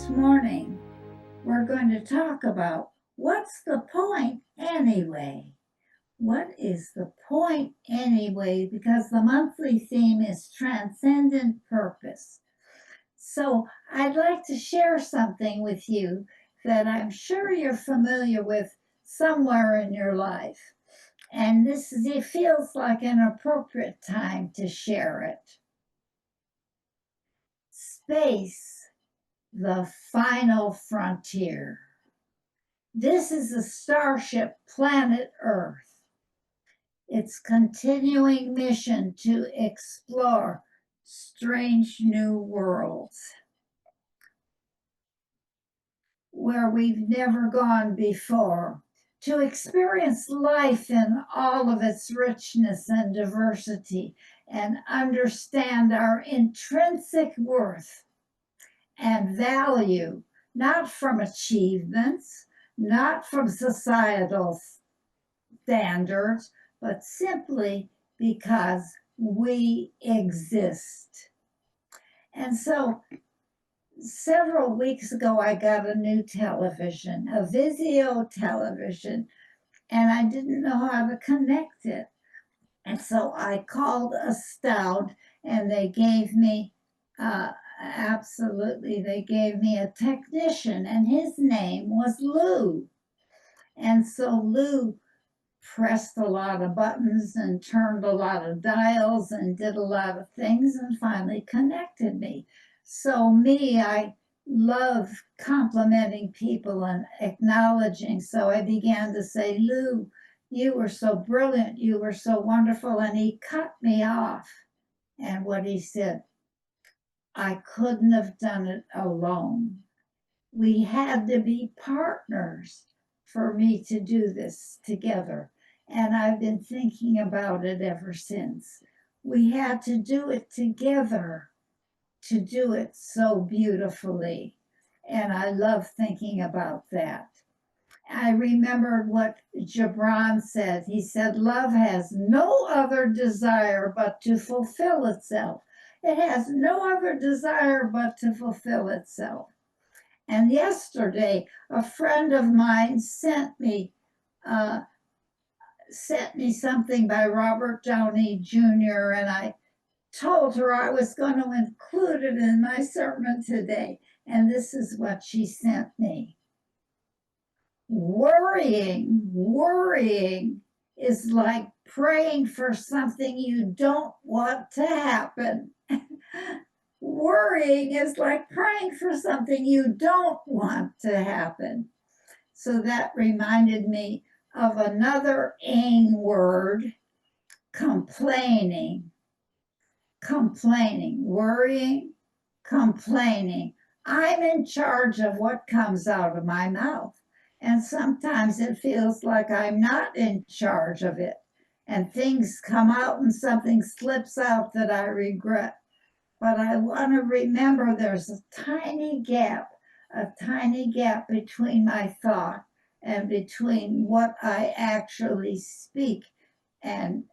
This morning, we're going to talk about what's the point anyway? What is the point anyway? Because the monthly theme is Transcendent Purpose. So I'd like to share something with you that I'm sure you're familiar with somewhere in your life. And it feels like an appropriate time to share it. Space, the final frontier. This is the starship planet Earth. Its continuing mission to explore strange new worlds where we've never gone before, to experience life in all of its richness and diversity, and understand our intrinsic worth and value, not from achievements, not from societal standards, but simply because we exist. And so several weeks ago, I got a new television, a Vizio television, and I didn't know how to connect it. And so I called Astound, and they gave me they gave me a technician, and his name was Lou. And so Lou pressed a lot of buttons and turned a lot of dials and did a lot of things and finally connected me. So I love complimenting people and acknowledging. So I began to say, Lou, you were so brilliant. You were so wonderful. And he cut me off. And what he said, I couldn't have done it alone. We had to be partners for me to do this together. And I've been thinking about it ever since. We had to do it together to do it so beautifully. And I love thinking about that. I remembered what Gibran said. He said, love has no other desire but to fulfill itself. It has no other desire but to fulfill itself. And yesterday, a friend of mine sent me something by Robert Downey Jr., and I told her I was going to include it in my sermon today. And this is what she sent me. Worrying is like praying for something you don't want to happen. Worrying is like praying for something you don't want to happen. So that reminded me of another ing word, complaining. Worrying, complaining. I'm in charge of what comes out of my mouth. And sometimes it feels like I'm not in charge of it. And things come out and something slips out that I regret. But I want to remember there's a tiny gap between my thought and between what I actually speak and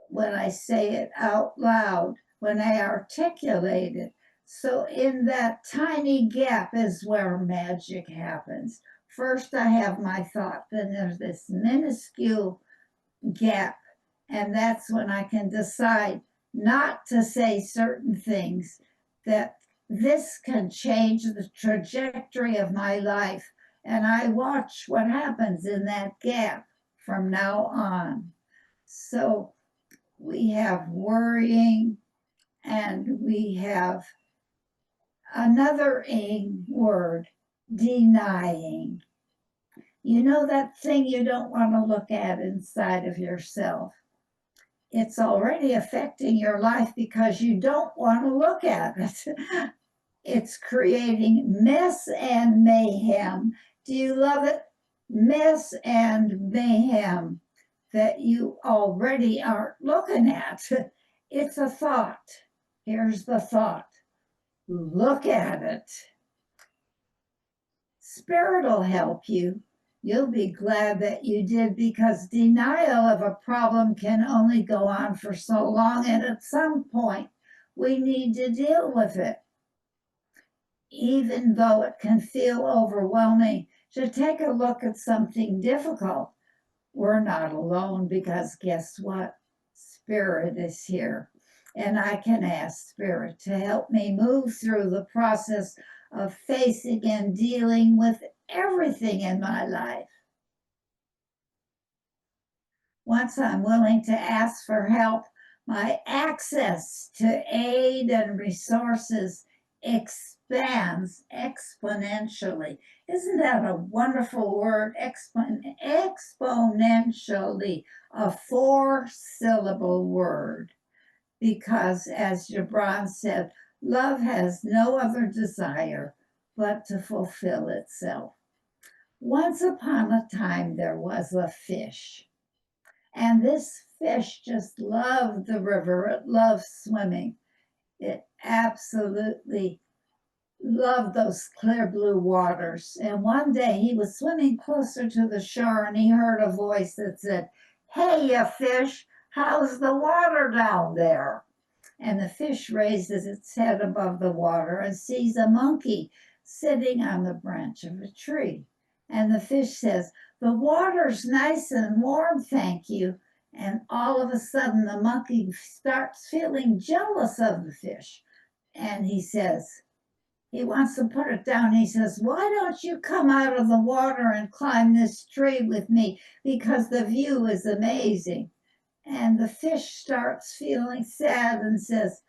when I say it out loud, when I articulate it. So in that tiny gap is where magic happens. First, I have my thought, then there's this minuscule gap, and that's when I can decide not to say certain things, that this can change the trajectory of my life. And I watch what happens in that gap from now on. So we have worrying, and we have another ing word, denying. You know that thing you don't want to look at inside of yourself? It's already affecting your life because you don't want to look at it. It's creating mess and mayhem. Do you love it? Mess and mayhem that you already aren't looking at. It's a thought. Here's the thought. Look at it. Spirit will help you. You'll be glad that you did, because denial of a problem can only go on for so long, and at some point we need to deal with it. even though it can feel overwhelming, to take a look at something difficult. We're not alone because guess what? Spirit is here. And I can ask Spirit to help me move through the process of facing and dealing with everything in my life. Once I'm willing to ask for help, my access to aid and resources expands exponentially. Isn't that a wonderful word? Exponentially, a 4-syllable word. Because, as Gibran said, love has no other desire but to fulfill itself. Once upon a time, there was a fish. And this fish just loved the river. It loved swimming. It absolutely loved those clear blue waters. And one day he was swimming closer to the shore and he heard a voice that said, "Hey, you fish, how's the water down there?" And the fish raises its head above the water and sees a monkey sitting on the branch of a tree. And the fish says, "The water's nice and warm, thank you." And all of a sudden, the monkey starts feeling jealous of the fish. And he says, he wants to put it down. He says, "Why don't you come out of the water and climb this tree with me? Because the view is amazing." And the fish starts feeling sad and says,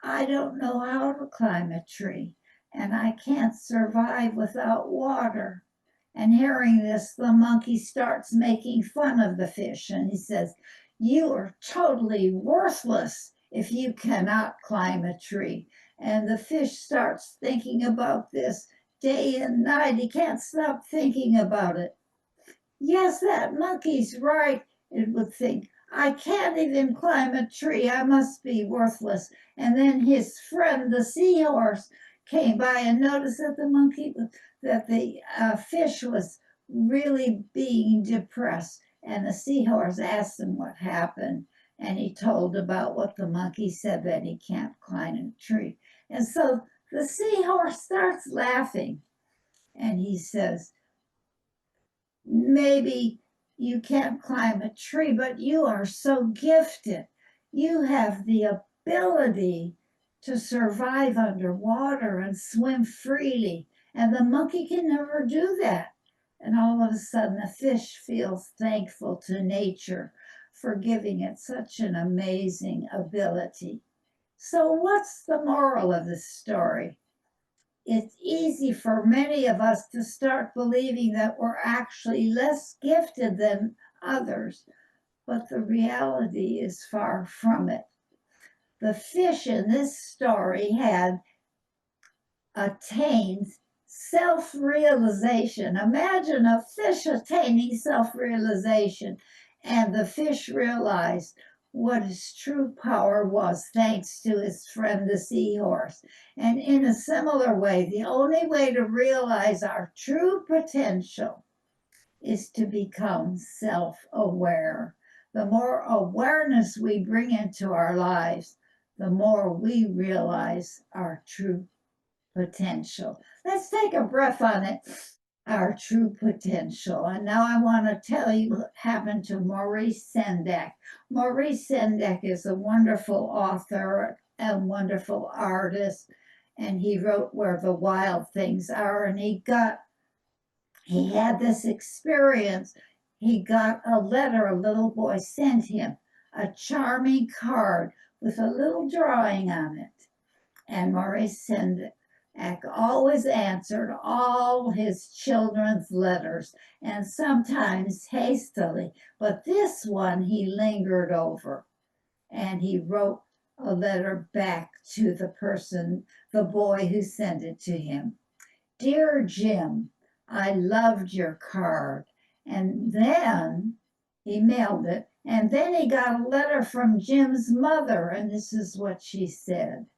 "I don't know how to climb a tree, and I can't survive without water." And hearing this, the monkey starts making fun of the fish, and he says, "You are totally worthless if you cannot climb a tree." And the fish starts thinking about this day and night. He can't stop thinking about it. "Yes, that monkey's right," it would think. "I can't even climb a tree. I must be worthless." And then his friend, the seahorse, came by and noticed that the fish was really being depressed. And the seahorse asked him what happened. And he told about what the monkey said, that he can't climb a tree. And so the seahorse starts laughing. And he says, "Maybe you can't climb a tree, but you are so gifted. You have the ability to survive underwater and swim freely, and the monkey can never do that." And all of a sudden, the fish feels thankful to nature for giving it such an amazing ability. So, what's the moral of this story? It's easy for many of us to start believing that we're actually less gifted than others, but the reality is far from it. The fish in this story had attained self realization. Imagine a fish attaining self realization, and the fish realized what his true power was thanks to his friend the seahorse. And in a similar way, the only way to realize our true potential is to become self aware. The more awareness we bring into our lives, the more we realize our true potential. Let's take a breath on it. Our true potential. And now I want to tell you what happened to Maurice Sendak. Maurice Sendak is a wonderful author and wonderful artist, and he wrote Where the Wild Things Are, and he had this experience. He got a letter a little boy sent him, a charming card with a little drawing on it. And Maurice Sendak always answered all his children's letters, and sometimes hastily, but this one he lingered over. And he wrote a letter back to the boy who sent it to him. "Dear Jim, I loved your card." And then he mailed it. And then he got a letter from Jim's mother, and this is what she said.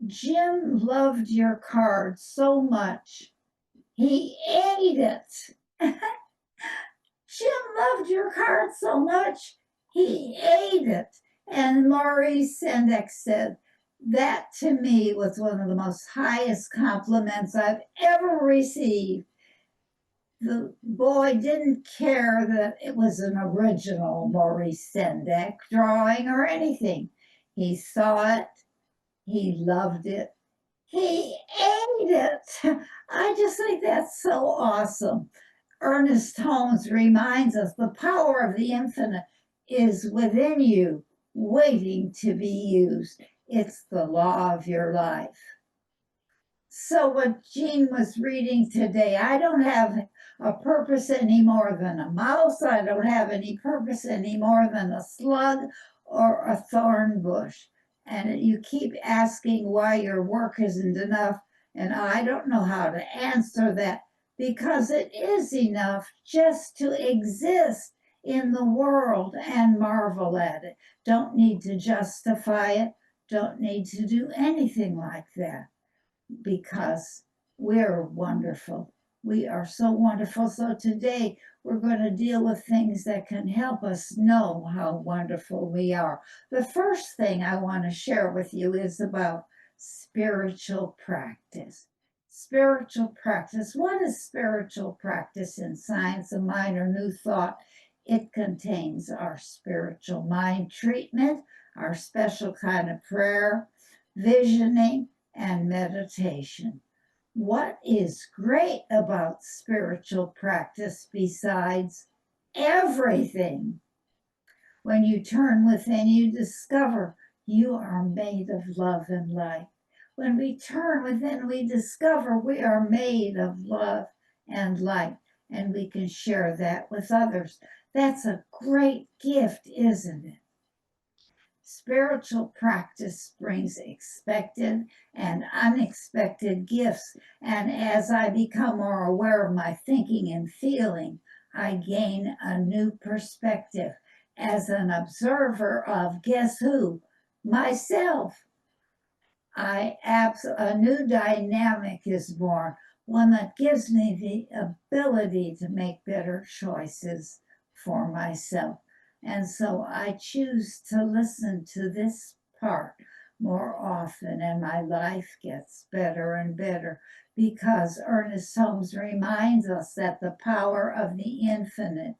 "Jim loved your card so much, he ate it." "Jim loved your card so much, he ate it." And Maurice Sendak said, That to me was one of the most highest compliments I've ever received. The boy didn't care that it was an original Maurice Sendak drawing or anything. He saw it, he loved it, he ate it. I just think that's so awesome. Ernest Holmes reminds us the power of the infinite is within you, waiting to be used. It's the law of your life. So, what Jean was reading today, I don't have a purpose any more than a mouse. I don't have any purpose any more than a slug or a thorn bush. And you keep asking why your work isn't enough. And I don't know how to answer that because it is enough just to exist in the world and marvel at it. Don't need to justify it, don't need to do anything like that because we're wonderful. We are so wonderful. So today we're going to deal with things that can help us know how wonderful we are. The first thing I want to share with you is about spiritual practice. Spiritual practice. What is spiritual practice in Science of Mind or New Thought? It contains our spiritual mind treatment, our special kind of prayer, visioning, and meditation. What is great about spiritual practice besides everything? When you turn within, you discover you are made of love and light. When we turn within, we discover we are made of love and light, and we can share that with others. That's a great gift, isn't it? Spiritual practice brings expected and unexpected gifts, and as I become more aware of my thinking and feeling, I gain a new perspective as an observer of guess who? Myself. A new dynamic is born, one that gives me the ability to make better choices for myself. And so I choose to listen to this part more often, and my life gets better and better because Ernest Holmes reminds us that the power of the infinite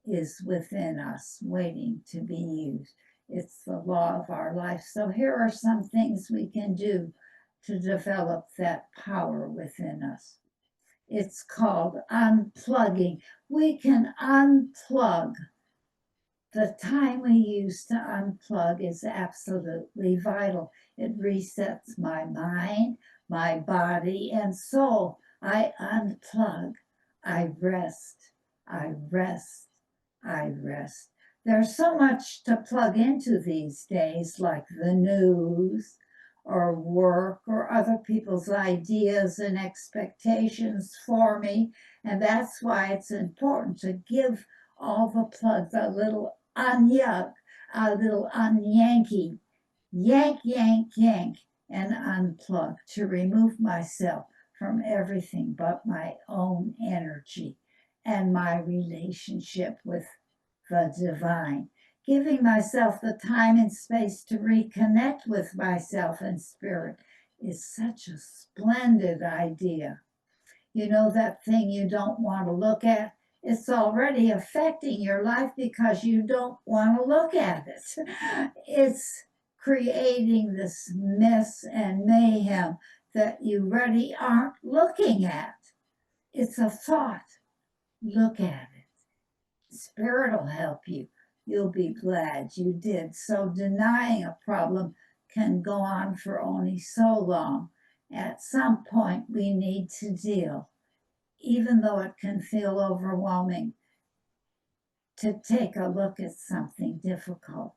is within us, waiting to be used. It's the law of our life. So here are some things we can do to develop that power within us. It's called unplugging. We can unplug. The time we use to unplug is absolutely vital. It resets my mind, my body, and soul. I unplug. I rest. I rest. I rest. There's so much to plug into these days, like the news or work or other people's ideas and expectations for me. And that's why it's important to give all the plugs a little unyuk, a little unyanky, yank, yank, yank, and unplug to remove myself from everything but my own energy and my relationship with the divine. Giving myself the time and space to reconnect with myself and spirit is such a splendid idea. You know, that thing you don't want to look at, it's already affecting your life because you don't want to look at it. It's creating this mess and mayhem that you really aren't looking at. It's a thought. Look at it. Spirit will help you. You'll be glad you did. So denying a problem can go on for only so long. At some point, we need to deal, even though it can feel overwhelming, to take a look at something difficult.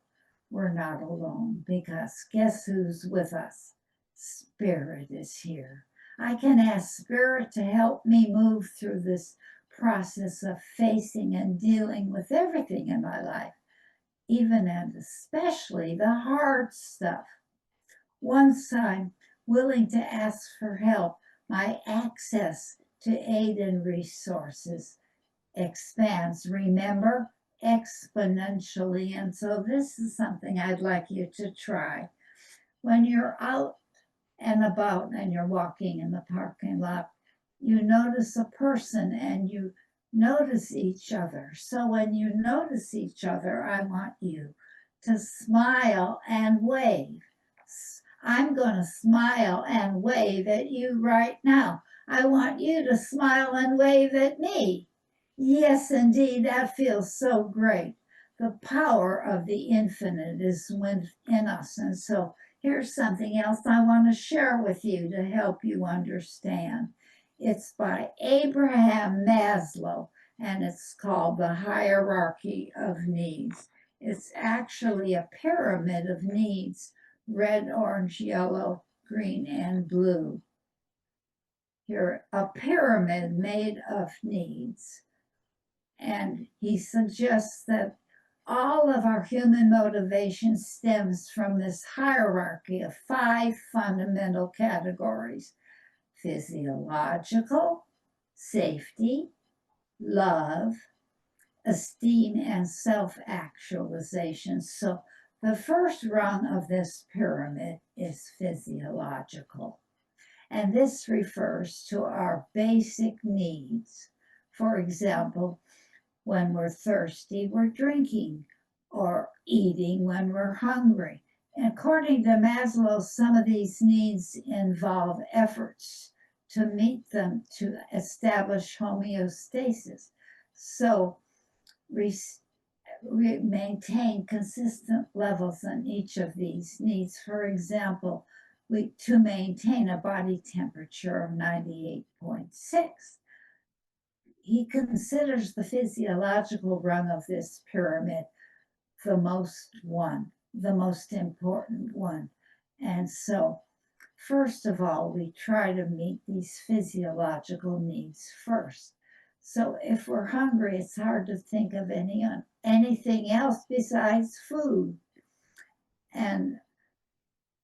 We're not alone because guess who's with us? Spirit is here. I can ask Spirit to help me move through this process of facing and dealing with everything in my life, even and especially the hard stuff. Once I'm willing to ask for help, my access to aid and resources expands, remember, exponentially. And so this is something I'd like you to try. When you're out and about and you're walking in the parking lot, you notice a person and you notice each other. So when you notice each other, I want you to smile and wave. I'm going to smile and wave at you right now. I want you to smile and wave at me. Yes, indeed, that feels so great. The power of the infinite is within us. And so here's something else I want to share with you to help you understand. It's by Abraham Maslow, and it's called The Hierarchy of Needs. It's actually a pyramid of needs: red, orange, yellow, green, and blue. Here, a pyramid made of needs. And he suggests that all of our human motivation stems from this hierarchy of 5 fundamental categories: physiological, safety, love, esteem, and self actualization. So the first rung of this pyramid is physiological, and this refers to our basic needs. For example, when we're thirsty, we're drinking, or eating when we're hungry. And according to Maslow, some of these needs involve efforts to meet them to establish homeostasis. So we maintain consistent levels in each of these needs. For example, to maintain a body temperature of 98.6. He considers the physiological rung of this pyramid the most important one. And so, first of all, we try to meet these physiological needs first. So if we're hungry, it's hard to think of anything else besides food. And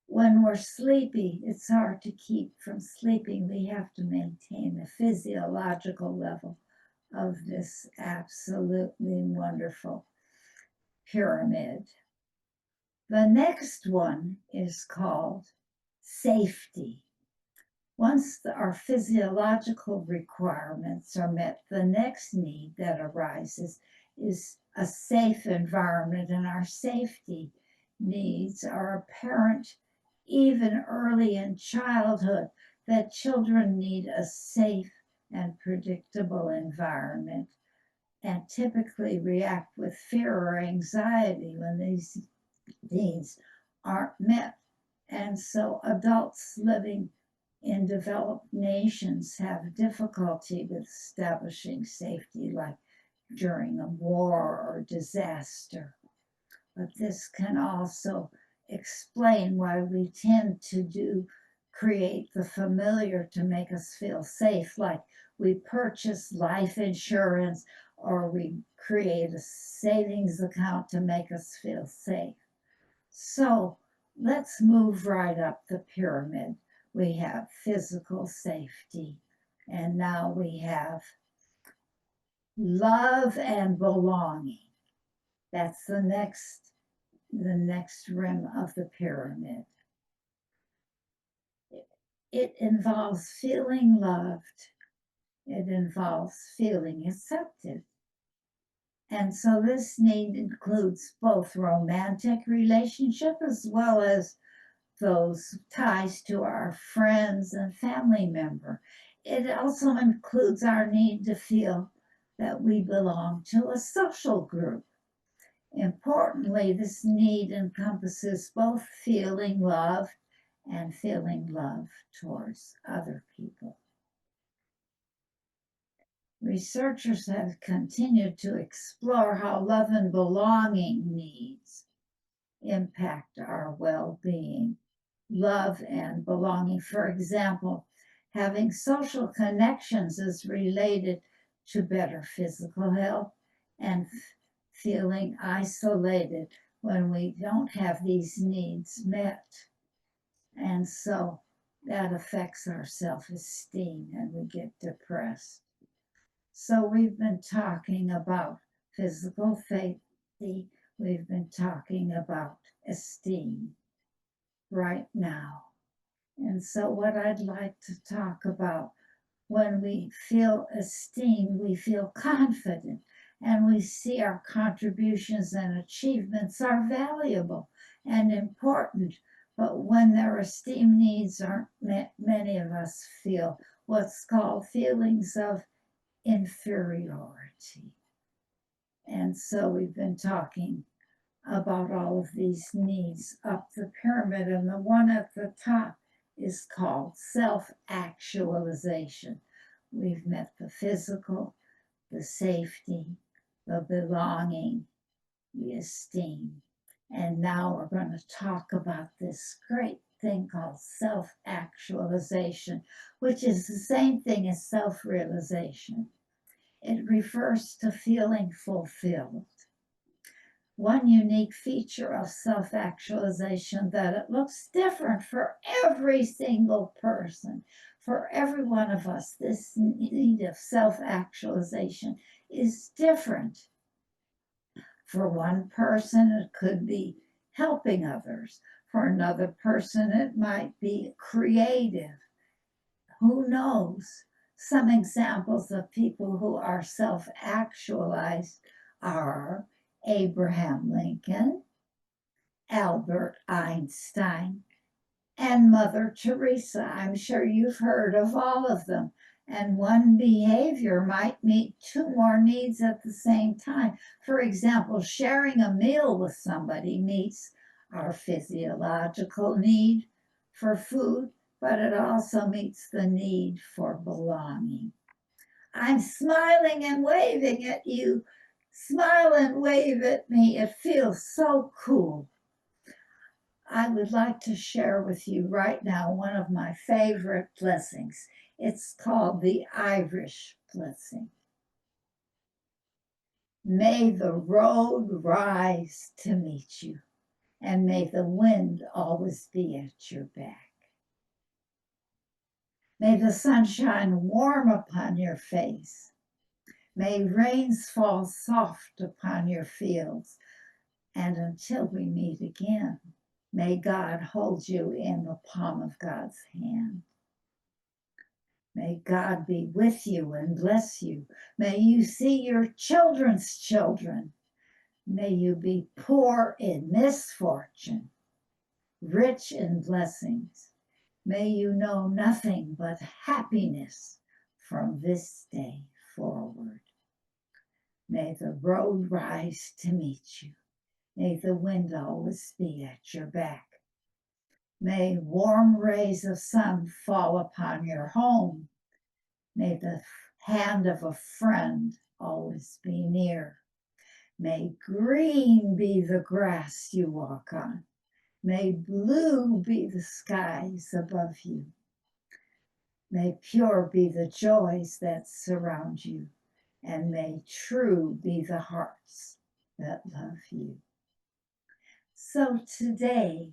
when we're sleepy, it's hard to keep from sleeping. We have to maintain the physiological level of this absolutely wonderful pyramid. The next one is called safety. Once our physiological requirements are met, the next need that arises is a safe environment, and our safety needs are apparent even early in childhood, that children need a safe and predictable environment and typically react with fear or anxiety when these needs aren't met. And so adults living in developed nations have difficulty with establishing safety, like during a war or disaster. But this can also explain why we tend to create the familiar to make us feel safe, like we purchase life insurance or we create a savings account to make us feel safe. So let's move right up the pyramid. We have physical safety, and now we have love and belonging. That's the next rim of the pyramid. It involves feeling loved. It involves feeling accepted. And so this need includes both romantic relationship as well as those ties to our friends and family member. It also includes our need to feel that we belong to a social group. Importantly, this need encompasses both feeling love and feeling love towards other people. Researchers have continued to explore how love and belonging needs impact our well being. Love and belonging, for example, having social connections is related to better physical health, and feeling isolated when we don't have these needs met. And so that affects our self esteem and we get depressed. So we've been talking about physical safety, we've been talking about esteem. right now. And so, what I'd like to talk about, when we feel esteemed, we feel confident, and we see our contributions and achievements are valuable and important. But when their esteem needs aren't met, many of us feel what's called feelings of inferiority. And so we've been talking about all of these needs up the pyramid, and the one at the top is called self-actualization. We've met the physical, the safety, the belonging, the esteem. And now we're going to talk about this great thing called self-actualization, which is the same thing as self-realization. It refers to feeling fulfilled. One unique feature of self-actualization that it looks different for every single person. For every one of us, this need of self-actualization is different. For one person, it could be helping others. For another person, it might be creative. Who knows? Some examples of people who are self-actualized are Abraham Lincoln, Albert Einstein, and Mother Teresa. I'm sure you've heard of all of them. And one behavior might meet two more needs at the same time. For example, sharing a meal with somebody meets our physiological need for food, but it also meets the need for belonging. I'm smiling and waving at you. Smile and wave at me. It feels so cool. I would like to share with you right now one of my favorite blessings. It's called the Irish blessing. May the road rise to meet you, and may the wind always be at your back. May the sun shine warm upon your face. May rains fall soft upon your fields. And until we meet again, may God hold you in the palm of God's hand. May God be with you and bless you. May you see your children's children. May you be poor in misfortune, rich in blessings. May you know nothing but happiness from this day forward. May the road rise to meet you. May the wind always be at your back. May warm rays of sun fall upon your home. May the hand of a friend always be near. May green be the grass you walk on. May blue be the skies above you. May pure be the joys that surround you. And may true be the hearts that love you. So today,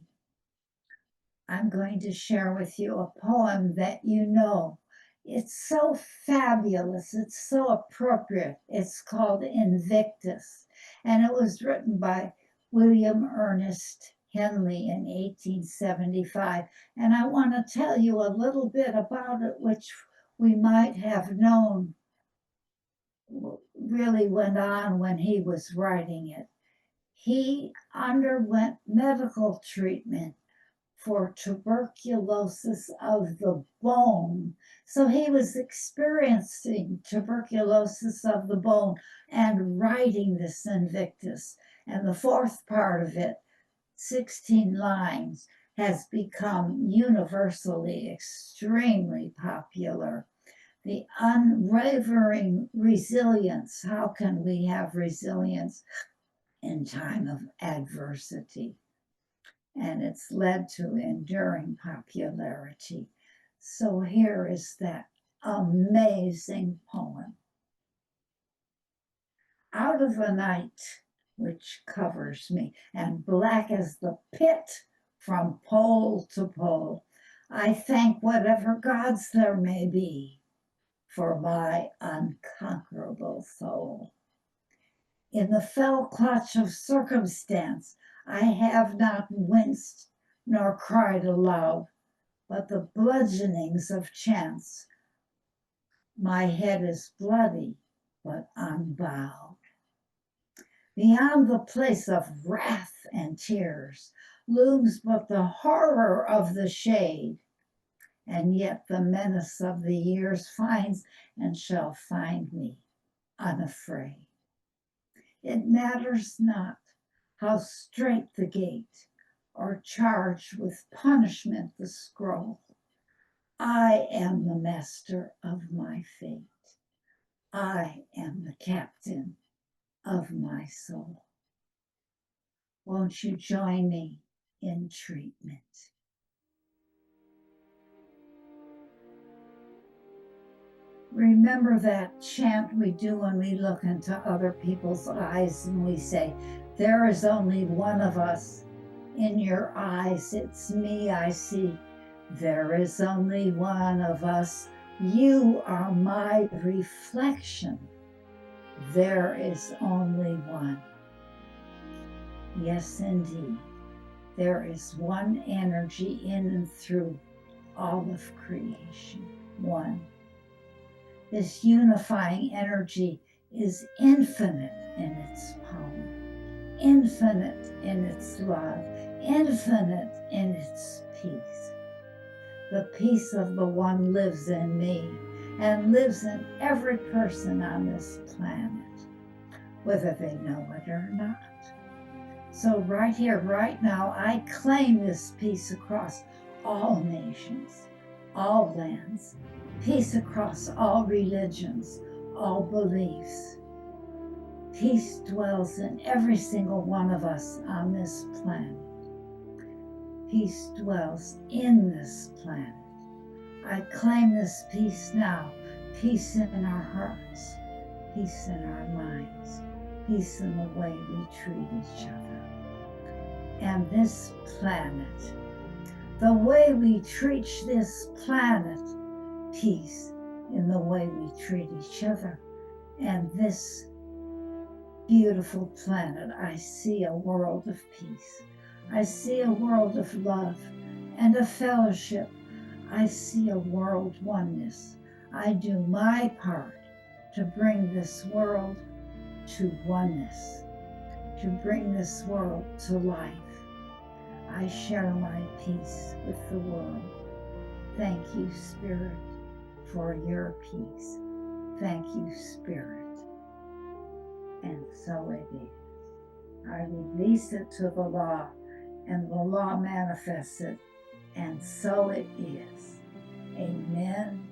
I'm going to share with you a poem that you know. It's so fabulous. It's so appropriate. It's called Invictus, and it was written by William Ernest Henley in 1875. And I want to tell you a little bit about it, which we might have known really went on when he was writing it. He underwent medical treatment for tuberculosis of the bone. So he was experiencing tuberculosis of the bone and writing this Invictus. And the fourth part of it, 16 lines, has become universally extremely popular. The unwavering resilience. How can we have resilience in time of adversity? And it's led to enduring popularity. So here is that amazing poem. Out of the night which covers me, and black as the pit from pole to pole, I thank whatever gods there may be for my unconquerable soul. In the fell clutch of circumstance, I have not winced nor cried aloud, but the bludgeonings of chance. My head is bloody, but unbowed. Beyond the place of wrath and tears looms but the horror of the shade, and yet the menace of the years finds and shall find me unafraid. It matters not how strait the gate, or charged with punishment the scroll. I am the master of my fate. I am the captain of my soul. Won't you join me in treatment? Remember that chant we do when we look into other people's eyes and we say, there is only one of us. In your eyes, it's me I see. There is only one of us. You are my reflection. There is only one. Yes, indeed. There is one energy in and through all of creation. One. This unifying energy is infinite in its power, infinite in its love, infinite in its peace. The peace of the one lives in me and lives in every person on this planet, whether they know it or not. So right here, right now, I claim this peace across all nations, all lands, peace across all religions, all beliefs. Peace dwells in every single one of us on this planet. Peace dwells in this planet. I claim this peace now, peace in our hearts, peace in our minds, peace in the way we treat each other. And this planet, the way we treat this planet, peace in the way we treat each other. And this beautiful planet, I see a world of peace. I see a world of love and of fellowship. I see a world oneness. I do my part to bring this world to oneness, to bring this world to life. I share my peace with the world. Thank you, Spirit, for your peace. Thank you, Spirit. And so it is. I release it to the law, and the law manifests it, and so it is. Amen.